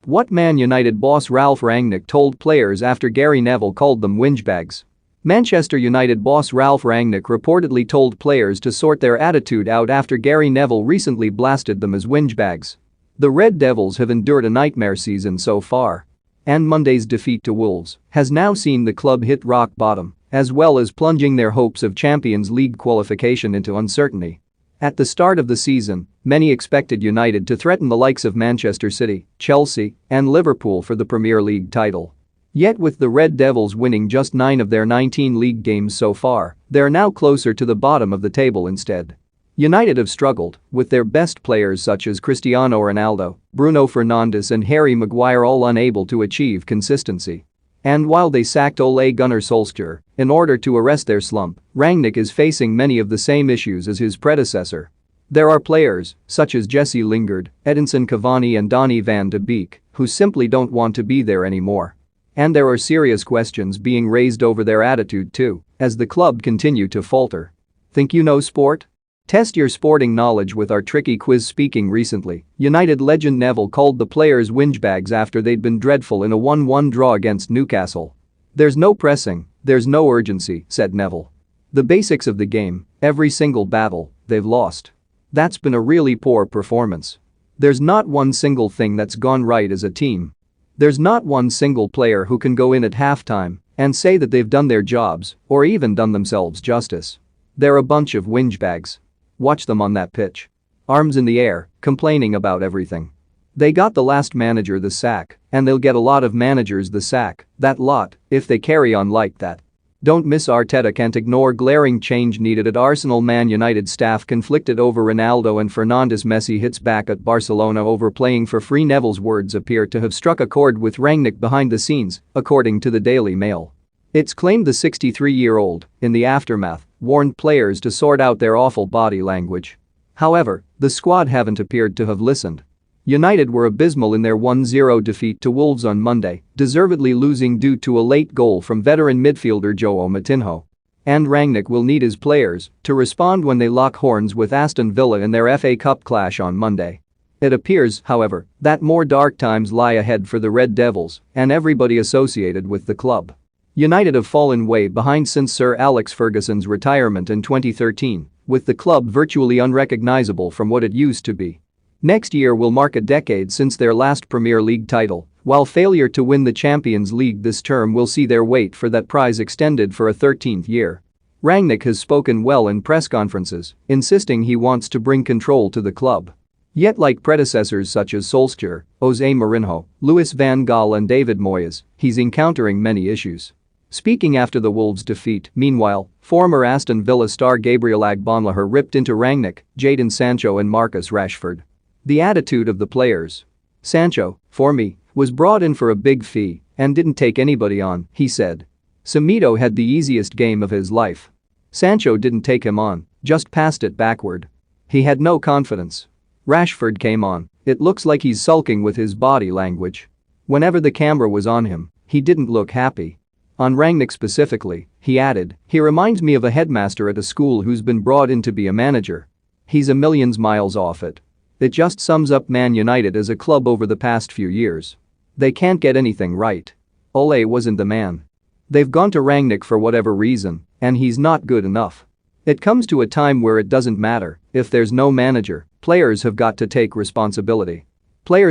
What Man United boss Ralf Rangnick told players after Gary Neville called them whingebags. Manchester United boss Ralf Rangnick reportedly told players to sort their attitude out after Gary Neville recently blasted them as whingebags. The Red Devils have endured a nightmare season so far. And Monday's defeat to Wolves has now seen the club hit rock bottom, as well as plunging their hopes of Champions League qualification into uncertainty. At the start of the season, many expected United to threaten the likes of Manchester City, Chelsea, and Liverpool for the Premier League title. Yet with the Red Devils winning just 9 of their 19 league games so far, they're now closer to the bottom of the table instead. United have struggled, with their best players such as Cristiano Ronaldo, Bruno Fernandes and Harry Maguire all unable to achieve consistency. And while they sacked Ole Gunnar Solskjaer in order to arrest their slump, Rangnick is facing many of the same issues as his predecessor. There are players, such as Jesse Lingard, Edinson Cavani and Donny van de Beek, who simply don't want to be there anymore. And there are serious questions being raised over their attitude too, as the club continue to falter. Think you know sport? Test your sporting knowledge with our tricky quiz. Speaking recently, United legend Neville called the players whingebags after they'd been dreadful in a 1-1 draw against Newcastle. "There's no pressing, there's no urgency," said Neville. "The basics of the game, every single battle, they've lost. That's been a really poor performance. There's not one single thing that's gone right as a team. There's not one single player who can go in at halftime and say that they've done their jobs or even done themselves justice. They're a bunch of whingebags. Watch them on that pitch. Arms in the air, complaining about everything. They got the last manager the sack, and they'll get a lot of managers the sack, that lot, if they carry on like that. Don't miss Arteta can't ignore glaring change needed at Arsenal. Man United staff conflicted over Ronaldo and Fernandes. Messi hits back at Barcelona over playing for free. Neville's words appear to have struck a chord with Rangnick behind the scenes, according to the Daily Mail. It's claimed the 63-year-old, in the aftermath, warned players to sort out their awful body language. However, the squad haven't appeared to have listened. United were abysmal in their 1-0 defeat to Wolves on Monday, deservedly losing due to a late goal from veteran midfielder João Moutinho. And Rangnick will need his players to respond when they lock horns with Aston Villa in their FA Cup clash on Monday. It appears, however, that more dark times lie ahead for the Red Devils and everybody associated with the club. United have fallen way behind since Sir Alex Ferguson's retirement in 2013, with the club virtually unrecognizable from what it used to be. Next year will mark a decade since their last Premier League title, while failure to win the Champions League this term will see their wait for that prize extended for a 13th year. Rangnick has spoken well in press conferences, insisting he wants to bring control to the club. Yet like predecessors such as Solskjaer, Jose Mourinho, Louis van Gaal and David Moyes, he's encountering many issues. Speaking after the Wolves' defeat, meanwhile, former Aston Villa star Gabriel Agbonlahor ripped into Rangnick, Jadon Sancho and Marcus Rashford. The attitude of the players. "Sancho, for me, was brought in for a big fee and didn't take anybody on," he said. "Semedo had the easiest game of his life. Sancho didn't take him on, just passed it backward. He had no confidence. Rashford came on, it looks like he's sulking with his body language. Whenever the camera was on him, he didn't look happy." On Rangnick specifically, he added, "He reminds me of a headmaster at a school who's been brought in to be a manager. He's a million miles off it." It just sums up Man United as a club over the past few years. They can't get anything right. Ole wasn't the man. They've gone to Rangnick for whatever reason, and he's not good enough. It comes to a time where it doesn't matter if there's no manager, players have got to take responsibility. Players